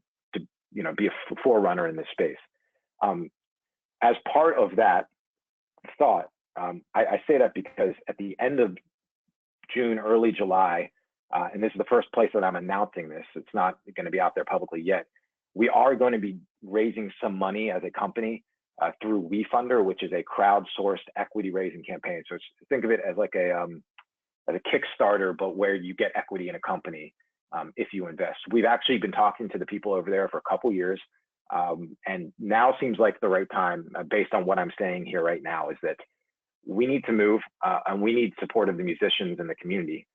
be a forerunner in this space. As part of that thought, I say that because at the end of June, early July, and this is the first place that I'm announcing this, it's not going to be out there publicly yet, we are going to be raising some money as a company through WeFunder, which is a crowdsourced equity raising campaign. So think of it as like as a Kickstarter, but where you get equity in a company if you invest. We've actually been talking to the people over there for a couple years, and now seems like the right time, based on what I'm saying here right now, is that we need to move and we need support of the musicians and the community.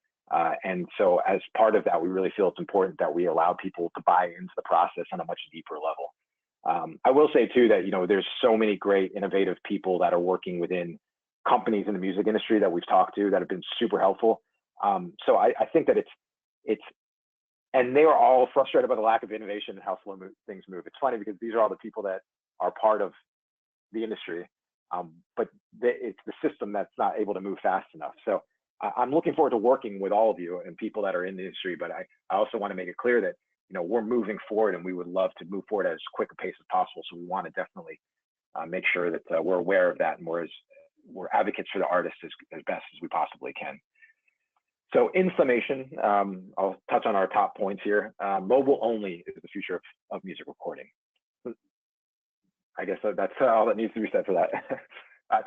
And so as part of that, we really feel it's important that we allow people to buy into the process on a much deeper level. I will say too that, there's so many great innovative people that are working within companies in the music industry that we've talked to that have been super helpful. So I think that and they are all frustrated by the lack of innovation and how slow things move. It's funny because these are all the people that are part of the industry, but it's the system that's not able to move fast enough. So I'm looking forward to working with all of you and people that are in the industry, but I also want to make it clear that, we're moving forward and we would love to move forward at as quick a pace as possible. So we want to definitely make sure that we're aware of that and we're advocates for the artists as best as we possibly can. So in summation, I'll touch on our top points here. Mobile only is the future of music recording. I guess that's all that needs to be said for that.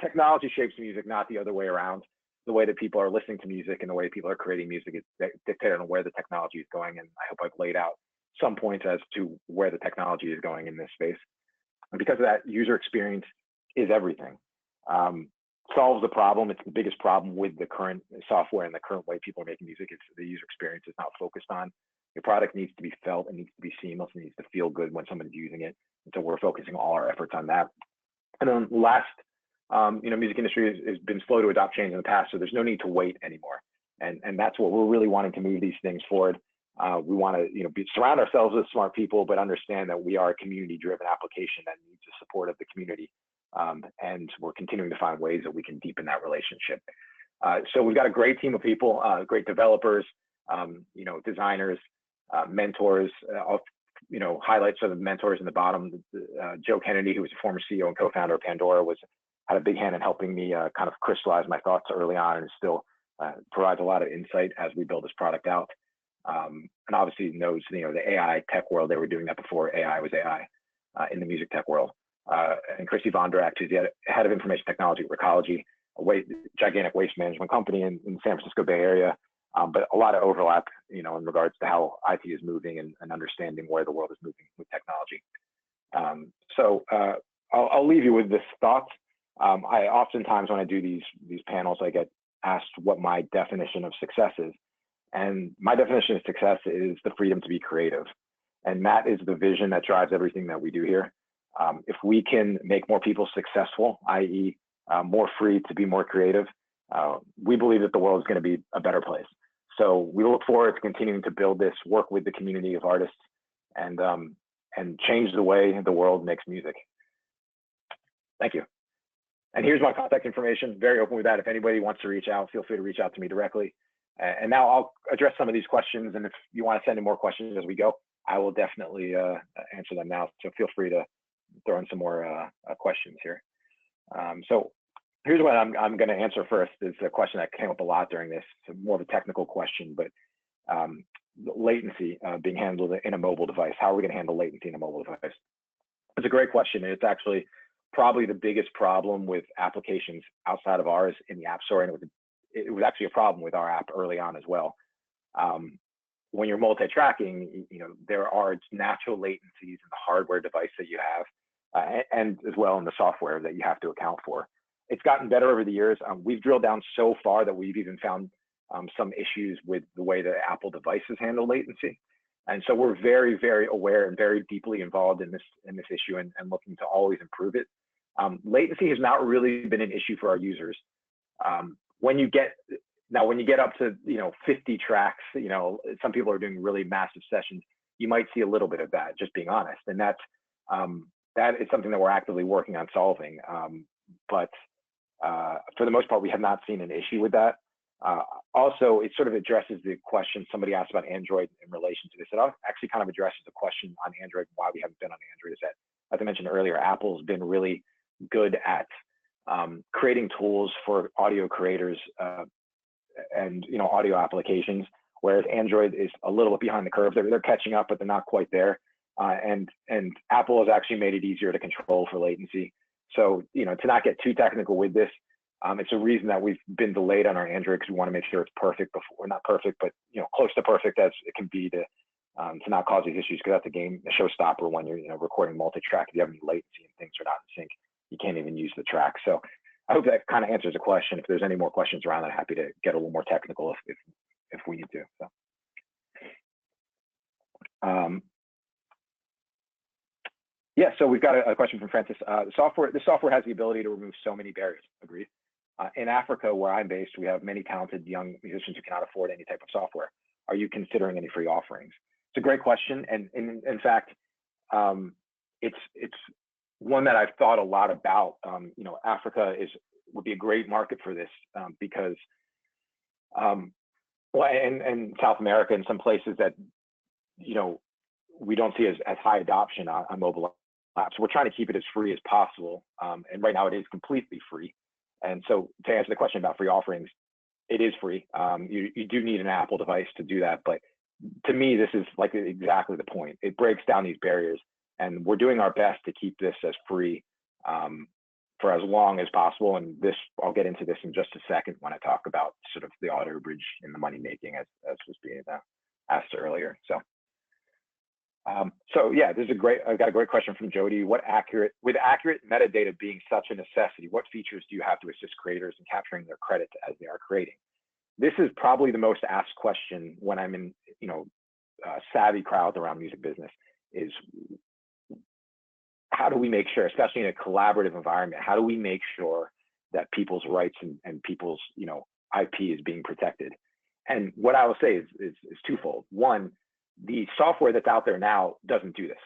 Technology shapes music, not the other way around. The way that people are listening to music and the way people are creating music is dictated on where the technology is going. And I hope I've laid out some points as to where the technology is going in this space. And because of that, user experience is everything. Solves the problem. It's the biggest problem with the current software and the current way people are making music. It's the user experience is not focused on. Your product needs to be felt, it needs to be seamless, it needs to feel good when somebody's using it. And so we're focusing all our efforts on that. And then last, music industry has been slow to adopt change in the past, so there's no need to wait anymore. And that's what we're really wanting to move these things forward. We want to, surround ourselves with smart people, but understand that we are a community-driven application that needs the support of the community. And we're continuing to find ways that we can deepen that relationship. So we've got a great team of people, great developers, designers, mentors. Highlights of the mentors in the bottom. Joe Kennedy, who was a former CEO and co-founder of Pandora, had a big hand in helping me kind of crystallize my thoughts early on, and still provides a lot of insight as we build this product out. And obviously knows the AI tech world. They were doing that before AI was AI in the music tech world. And Chrissy Vondrack, who's the head of information technology at Recology, a gigantic waste management company in the San Francisco Bay Area. But a lot of overlap, in regards to how IT is moving and understanding where the world is moving with technology. So I'll leave you with this thought. I oftentimes, when I do these panels, I get asked what my definition of success is. And my definition of success is the freedom to be creative. And that is the vision that drives everything that we do here. If we can make more people successful, i.e. More free to be more creative, we believe that the world is going to be a better place. So we look forward to continuing to build this, work with the community of artists, and change the way the world makes music. Thank you. And here's my contact information. Very open with that. If anybody wants to reach out, feel free to reach out to me directly. And now I'll address some of these questions. And if you want to send in more questions as we go, I will definitely answer them now. So feel free to throw in some more questions here. So here's what I'm going to answer first. Is a question that came up a lot during this. It's more of a technical question, but latency being handled in a mobile device. How are we going to handle latency in a mobile device? It's a great question. And it's actually probably the biggest problem with applications outside of ours in the App Store. And it was actually a problem with our app early on as well. When you're multi-tracking, there are natural latencies in the hardware device that you have, and as well in the software that you have to account for. It's gotten better over the years. We've drilled down so far that we've even found some issues with the way that Apple devices handle latency. And so we're very, very aware and very deeply involved in this issue and looking to always improve it. Latency has not really been an issue for our users. When you get up to 50 tracks, some people are doing really massive sessions. You might see a little bit of that, just being honest, and that is something that we're actively working on solving. But for the most part, we have not seen an issue with that. Also, it sort of addresses the question somebody asked about Android in relation to this. It actually kind of addresses the question on Android, why we haven't been on Android. Is that, as I mentioned earlier, Apple's been really good at creating tools for audio creators and audio applications, whereas Android is a little bit behind the curve. They're catching up, but they're not quite there. And Apple has actually made it easier to control for latency. So to not get too technical with this, it's a reason that we've been delayed on our Android, because we want to make sure it's perfect before, not perfect, but close to perfect as it can be to not cause these issues, because that's a showstopper when you're recording multi-track. If you have any latency and things are not in sync, you can't even use the track. So I hope that kind of answers the question. If there's any more questions around that, happy to get a little more technical if we need to. So. Yeah, so we've got a question from Francis. The software has the ability to remove so many barriers. Agreed. In Africa, where I'm based, we have many talented young musicians who cannot afford any type of software. Are you considering any free offerings? It's a great question, and in fact, it's one that I've thought a lot about. Africa would be a great market for this because, and South America and some places that we don't see as high adoption on mobile apps. We're trying to keep it as free as possible, and right now it is completely free. And so to answer the question about free offerings, it is free. You do need an Apple device to do that, but to me, this is like exactly the point. It breaks down these barriers, and we're doing our best to keep this as free for as long as possible. And I'll get into this in just a second when I talk about sort of the audiobridge and the money making as was being asked earlier. So yeah, I've got a great question from Jody. With accurate metadata being such a necessity, what features do you have to assist creators in capturing their credit as they are creating? This is probably the most asked question when I'm in, savvy crowds around music business, is how do we make sure, especially in a collaborative environment, how do we make sure that people's rights and people's, IP is being protected? And what I will say is twofold. One, the software that's out there now doesn't do this.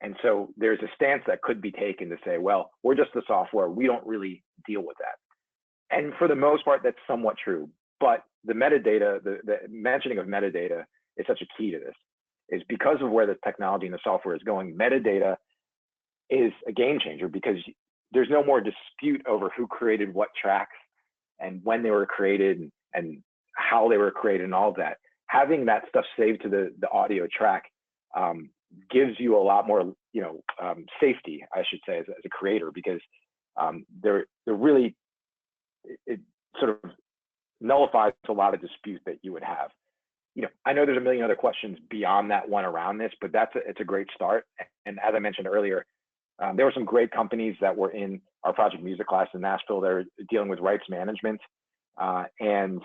And so there's a stance that could be taken to say, well, we're just the software. We don't really deal with that. And for the most part, that's somewhat true. But the metadata, the mentioning of metadata is such a key to this, is because of where the technology and the software is going. Metadata is a game changer because there's no more dispute over who created what tracks and when they were created and how they were created and all of that. Having that stuff saved to the audio track gives you a lot more, safety, I should say, as a creator, because they're really, it sort of nullifies a lot of dispute that you would have. I know there's a million other questions beyond that one around this, but it's a great start. And as I mentioned earlier, there were some great companies that were in our project music class in Nashville. They're dealing with rights management. And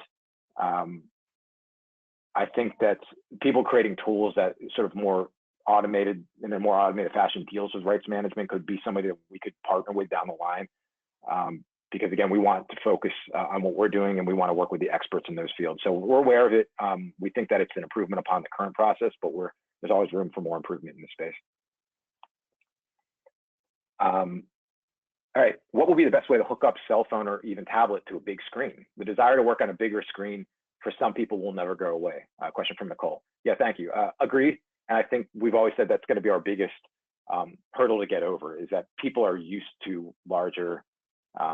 I think that people creating tools that sort of more automated, in a more automated fashion, deals with rights management could be somebody that we could partner with down the line. Because again, we want to focus on what we're doing, and we want to work with the experts in those fields. So we're aware of it. We think that it's an improvement upon the current process, but there's always room for more improvement in this space. All right, what will be the best way to hook up cell phone or even tablet to a big screen? The desire to work on a bigger screen for some people will never go away. Question from Nicole. Yeah, thank you. Agreed. And I think we've always said that's going to be our biggest hurdle to get over, is that people are used to larger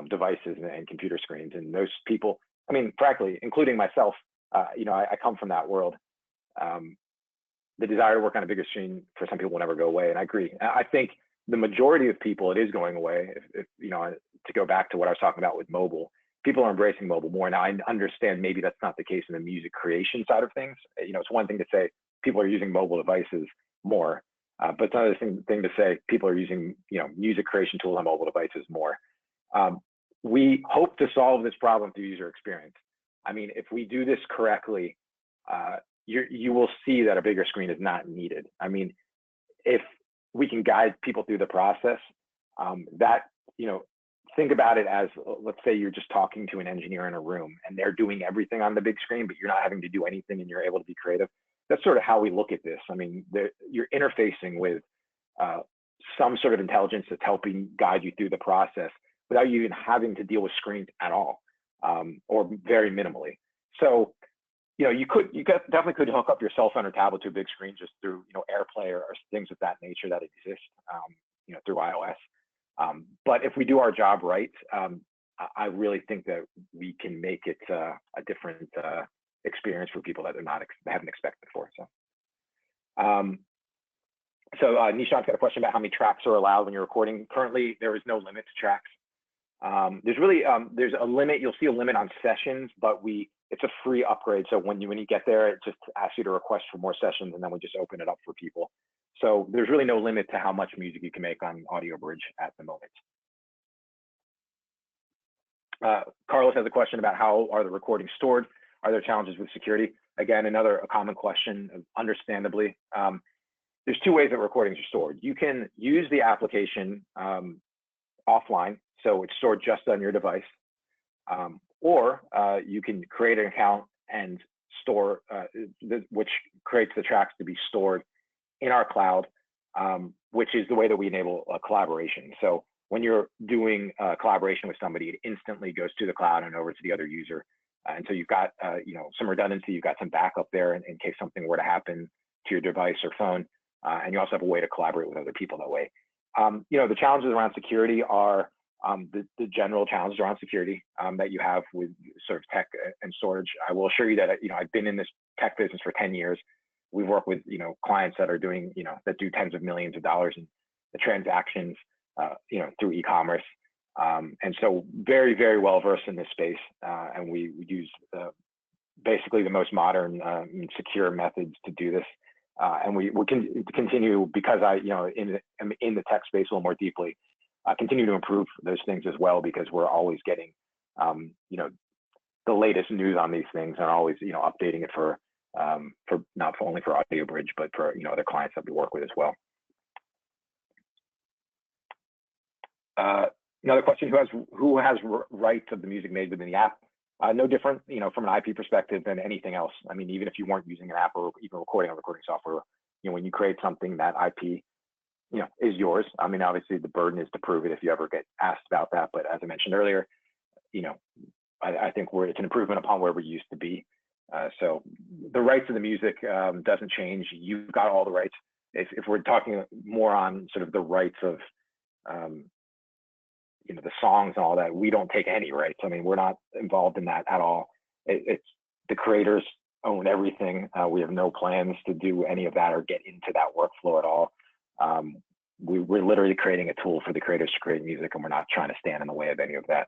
devices and computer screens. And those people, I mean, frankly, including myself, I come from that world. The desire to work on a bigger screen for some people will never go away. And I agree. I think the majority of people, it is going away. If to go back to what I was talking about with mobile, people are embracing mobile more. Now, I understand maybe that's not the case in the music creation side of things. It's one thing to say people are using mobile devices more, but it's another thing to say people are using, music creation tools on mobile devices more. We hope to solve this problem through user experience. I mean, if we do this correctly, you will see that a bigger screen is not needed. I mean, if we can guide people through the process, think about it as, let's say you're just talking to an engineer in a room and they're doing everything on the big screen, but you're not having to do anything and you're able to be creative. That's sort of how we look at this. I mean, you're interfacing with some sort of intelligence that's helping guide you through the process without you even having to deal with screens at all, or very minimally. So, you definitely could hook up your cell phone or tablet to a big screen just through, AirPlay or things of that nature that exist, through iOS. But if we do our job right, I really think that we can make it a different experience for people that haven't expected before. So Nishan's got a question about how many tracks are allowed when you're recording. Currently, there is no limit to tracks. There's a limit. You'll see a limit on sessions, but it's a free upgrade. So when you get there, it just asks you to request for more sessions, and then we just open it up for people. So there's really no limit to how much music you can make on audiobridge at the moment. Carlos has a question about how are the recordings stored? Are there challenges with security? Again, a common question, understandably. There's two ways that recordings are stored. You can use the application offline, so it's stored just on your device, or you can create an account and store, which creates the tracks to be stored in our cloud, which is the way that we enable collaboration. So when you're doing collaboration with somebody, it instantly goes to the cloud and over to the other user. And so you've got some redundancy, you've got some backup there in case something were to happen to your device or phone. And you also have a way to collaborate with other people that way. The challenges around security are the general challenges around security that you have with sort of tech and storage. I will assure you that I've been in this tech business for 10 years. We've worked with clients that are doing that do tens of millions of dollars in the transactions through e-commerce, and so very, very well versed in this space. And we use basically the most modern and secure methods to do this. And we can continue, because I'm in the tech space a little more deeply, continue to improve those things as well, because we're always getting the latest news on these things, and always updating it for not only for audiobridge, but for other clients that we work with as well. Another question: who has rights of the music made within the app? No different, from an IP perspective than anything else. I mean, even if you weren't using an app or even recording software, when you create something, that IP, is yours. I mean, obviously the burden is to prove it if you ever get asked about that. But as I mentioned earlier, I think it's an improvement upon where we used to be. So the rights of the music doesn't change. You've got all the rights. If we're talking more on sort of the rights of, the songs and all that, we don't take any rights. I mean, we're not involved in that at all. It's the creators own everything. We have no plans to do any of that or get into that workflow at all. We're literally creating a tool for the creators to create music, and we're not trying to stand in the way of any of that.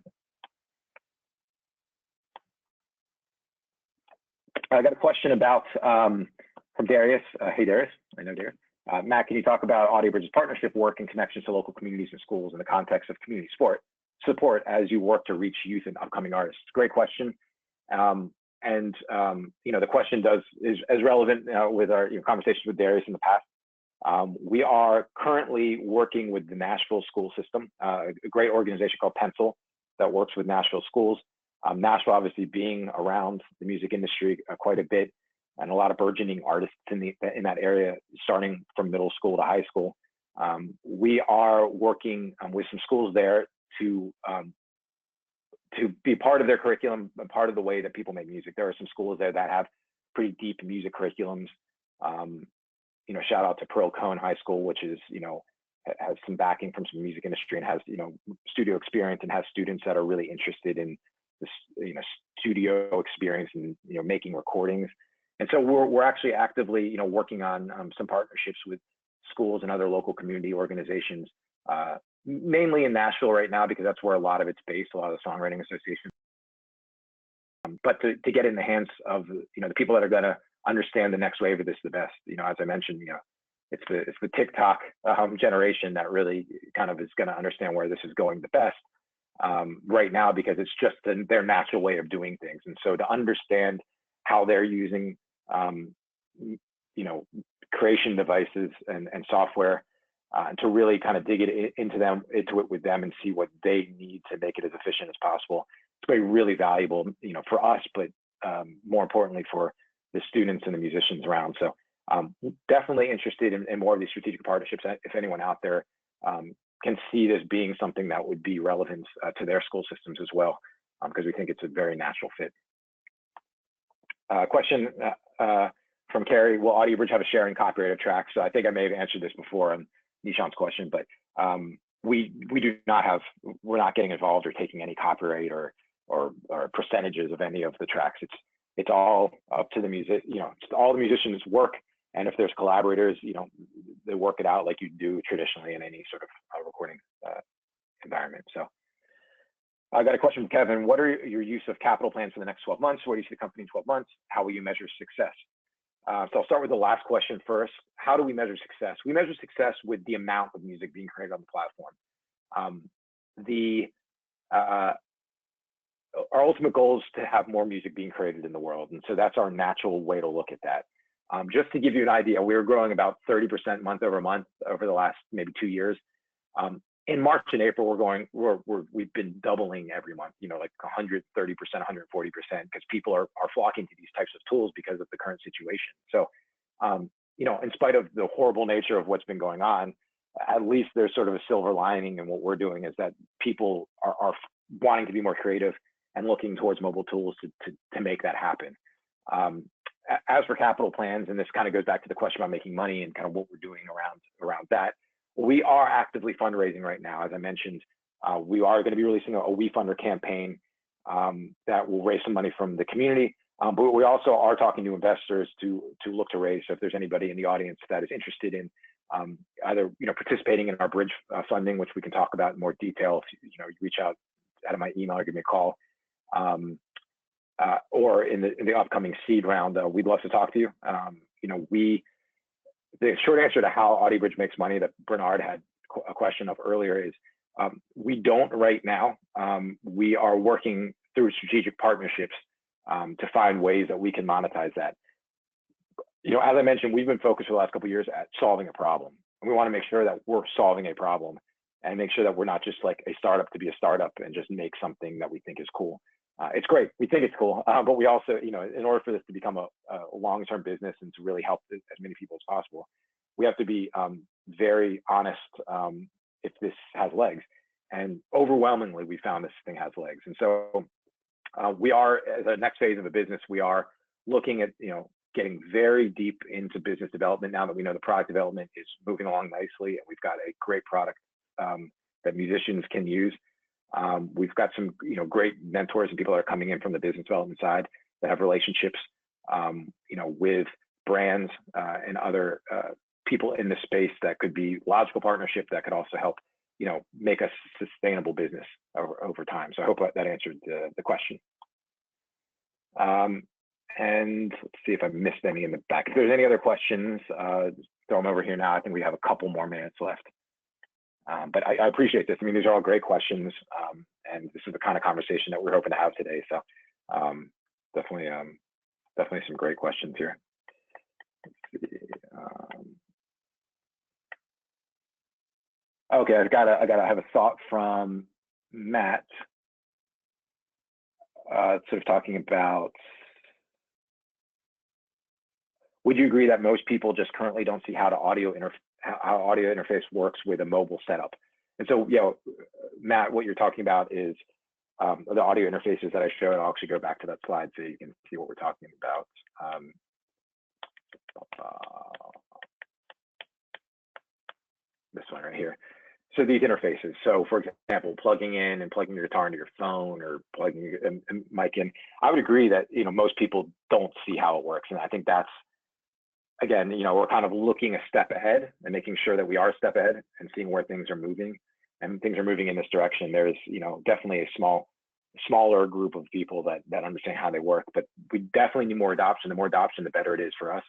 I got a question about from Darius. Hey, Darius. I know Darius. Matt, can you talk about AudioBridge's partnership work and connections to local communities and schools in the context of community support as you work to reach youth and upcoming artists? Great question. The question is as relevant with our conversations with Darius in the past. We are currently working with the Nashville school system, a great organization called Pencil that works with Nashville schools. Nashville obviously being around the music industry quite a bit, and a lot of burgeoning artists in that area, starting from middle school to high school. We are working with some schools there to be part of their curriculum and part of the way that people make music. There are some schools there that have pretty deep music curriculums. Shout out to Pearl Cohn High School, which is, has some backing from some music industry and has, studio experience and has students that are really interested in this, studio experience and, making recordings. And so we're actually actively, working on some partnerships with schools and other local community organizations, mainly in Nashville right now, because that's where a lot of it's based, a lot of the songwriting associations. But to get in the hands of, the people that are going to understand the next wave of this the best. As I mentioned, it's the TikTok generation that really kind of is going to understand where this is going the best right now, because it's just their natural way of doing things. And so to understand how they're using, creation devices and software, and to really kind of dig into it with them and see what they need to make it as efficient as possible. It's going to be really valuable, for us, but more importantly for the students and the musicians around. So definitely interested in more of these strategic partnerships. If anyone out there can see this being something that would be relevant to their school systems as well, because we think it's a very natural fit. Question from Carrie: will AudioBridge have a sharing copyright of tracks? So I think I may have answered this before on Nishan's question, but we do not have, we're not getting involved or taking any copyright or percentages of any of the tracks. It's all up to the music, it's all the musicians' work. And if there's collaborators, they work it out like you do traditionally in any sort of recording environment. So I got a question from Kevin. What are your use of capital plans for the next 12 months? Where do you see the company in 12 months? How will you measure success? So I'll start with the last question first. How do we measure success? We measure success with the amount of music being created on the platform. Our ultimate goal is to have more music being created in the world. And so that's our natural way to look at that. Just to give you an idea, we were growing about 30% month over month over the last maybe 2 years. In March and April, we've been doubling every month, like 130%, 140%, because people are flocking to these types of tools because of the current situation. So, in spite of the horrible nature of what's been going on, at least there's sort of a silver lining in what we're doing, is that people are wanting to be more creative and looking towards mobile tools to make that happen. As for capital plans, and this kind of goes back to the question about making money and kind of what we're doing around that, we are actively fundraising right now. As I mentioned, we are going to be releasing a WeFunder campaign that will raise some money from the community, but we also are talking to investors to look to raise. So if there's anybody in the audience that is interested in either participating in our bridge funding, which we can talk about in more detail, if you reach out of my email or give me a call, or in the upcoming seed round, we'd love to talk to you. The short answer to how AudioBridge makes money that Bernard had a question of earlier is we don't right now. We are working through strategic partnerships to find ways that we can monetize that. As I mentioned, we've been focused for the last couple of years at solving a problem. And we want to make sure that we're solving a problem and make sure that we're not just like a startup to be a startup and just make something that we think is cool. It's great. We think it's cool, but we also, in order for this to become a long-term business and to really help as many people as possible, we have to be very honest if this has legs. And overwhelmingly, we found this thing has legs. And so we are, as a next phase of the business, we are looking at, getting very deep into business development now that we know the product development is moving along nicely and we've got a great product that musicians can use. We've got some, great mentors and people that are coming in from the business development side that have relationships, with brands and other people in the space that could be logical partnership that could also help, make a sustainable business over time. So I hope that answered the question. And let's see if I missed any in the back. If there's any other questions, throw them over here now. I think we have a couple more minutes left. But I appreciate this. I mean, these are all great questions, and this is the kind of conversation that we're hoping to have today. So definitely some great questions here. Let's see. Okay, I gotta have a thought from Matt, sort of talking about, would you agree that most people just currently don't see how audio interface works with a mobile setup? And so, Matt, what you're talking about is the audio interfaces that I showed. I'll actually go back to that slide so you can see what we're talking about. This one right here. So these interfaces. So for example, plugging in and plugging your guitar into your phone or plugging a mic in. I would agree that, most people don't see how it works. And I think that's, again, we're kind of looking a step ahead and making sure that we are a step ahead and seeing where things are moving, and things are moving in this direction. There's, definitely a smaller group of people that understand how they work, but we definitely need more adoption. The more adoption, the better it is for us.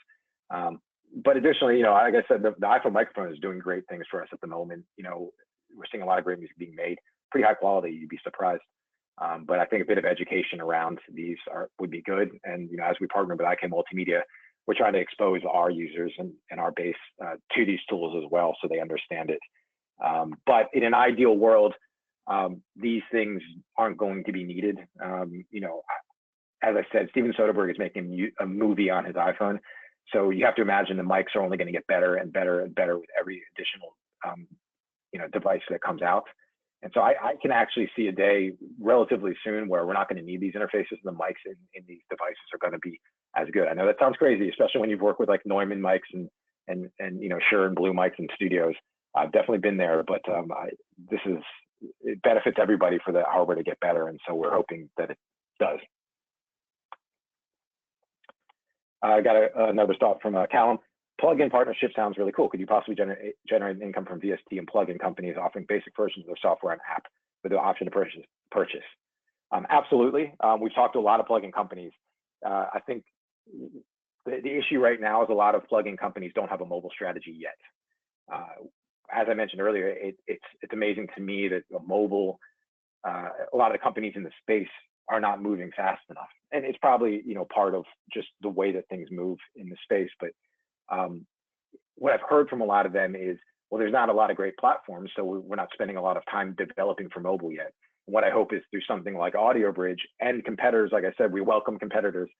But additionally, like I said, the iPhone microphone is doing great things for us at the moment. We're seeing a lot of great music being made, pretty high quality. You'd be surprised. But I think a bit of education around these would be good. And as we partner with IK Multimedia, we're trying to expose our users and our base to these tools as well, so they understand it. But in an ideal world, these things aren't going to be needed. As I said, Steven Soderbergh is making a movie on his iPhone. So you have to imagine the mics are only going to get better and better and better with every additional, device that comes out. And so I can actually see a day relatively soon where we're not going to need these interfaces. The mics in these devices are going to be as good. I know that sounds crazy, especially when you've worked with like Neumann mics and Shure and Blue mics in studios. I've definitely been there, but it benefits everybody for the hardware to get better, and so we're hoping that it does. I got another thought from Callum. Plug-in partnership sounds really cool. Could you possibly generate income from VST and plug-in companies offering basic versions of their software and app with the option to purchase? Absolutely. We've talked to a lot of plug-in companies. I think the issue right now is a lot of plug-in companies don't have a mobile strategy yet. As I mentioned earlier, it's amazing to me that a lot of the companies in the space are not moving fast enough. And it's probably, part of just the way that things move in the space. But what I've heard from a lot of them is, well, there's not a lot of great platforms, so we're not spending a lot of time developing for mobile yet. What I hope is through something like AudioBridge and competitors, like I said, we welcome competitors.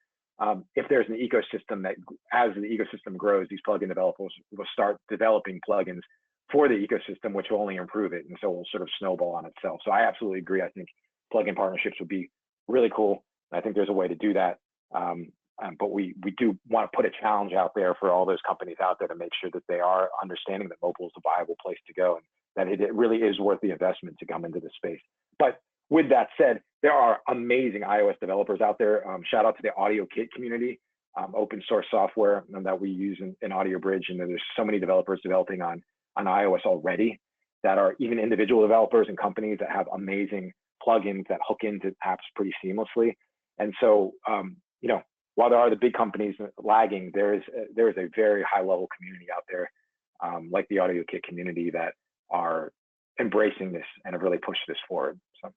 If there's an ecosystem that, as the ecosystem grows, these plugin developers will start developing plugins for the ecosystem, which will only improve it. And so we'll sort of snowball on itself. So I absolutely agree. I think plugin partnerships would be really cool. I think there's a way to do that. But we do want to put a challenge out there for all those companies out there to make sure that they are understanding that mobile is a viable place to go and that it really is worth the investment to come into this space. But with that said, there are amazing iOS developers out there. Shout out to the AudioKit community, open source software that we use in AudioBridge. And there's so many developers developing on iOS already that are even individual developers and companies that have amazing plugins that hook into apps pretty seamlessly. And so, while there are the big companies lagging, there is a very high level community out there, like the AudioKit community, that are embracing this and have really pushed this forward. So,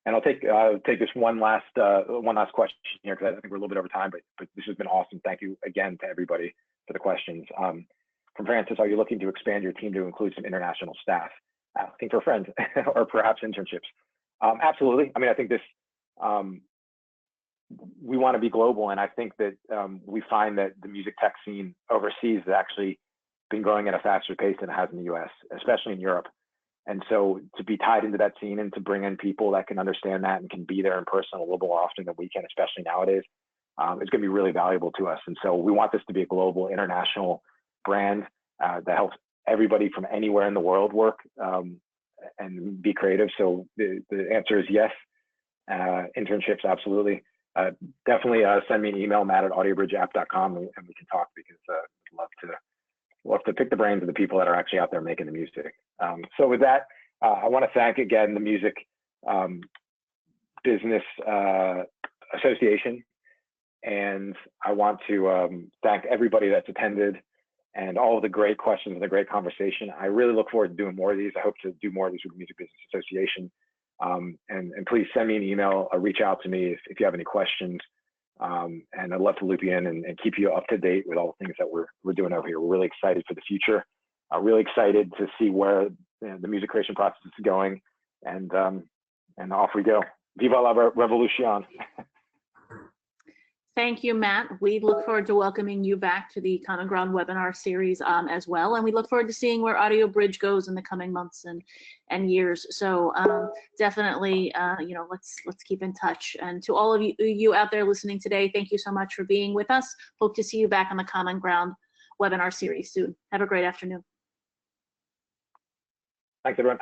and I'll take this one last question here, because I think we're a little bit over time, but this has been awesome. Thank you again to everybody for the questions. From Francis, are you looking to expand your team to include some international staff? Asking for friends or perhaps internships. Absolutely. I mean, I think this, we want to be global, and I think that we find that the music tech scene overseas has actually been growing at a faster pace than it has in the US, especially in Europe. And so to be tied into that scene and to bring in people that can understand that and can be there in person a little more often than we can, especially nowadays, is going to be really valuable to us. And so we want this to be a global, international brand that helps everybody from anywhere in the world work and be creative. So the answer is yes. Internships, absolutely. Definitely send me an email, matt@audiobridgeapp.com, and we can talk, because I'd love to pick the brains of the people that are actually out there making the music. So with that, I want to thank again the Music Business Association, and I want to thank everybody that's attended and all of the great questions and the great conversation. I really look forward to doing more of these. I hope to do more of these with the Music Business Association. And please send me an email or reach out to me if you have any questions. And I'd love to loop you in and keep you up to date with all the things that we're doing over here. We're really excited for the future. Really excited to see where the music creation process is going. And off we go. Viva la revolution. Thank you, Matt. We look forward to welcoming you back to the Common Ground webinar series as well. And we look forward to seeing where AudioBridge goes in the coming months and years. So definitely, let's keep in touch. And to all of you out there listening today, thank you so much for being with us. Hope to see you back on the Common Ground webinar series soon. Have a great afternoon. Thanks, everyone.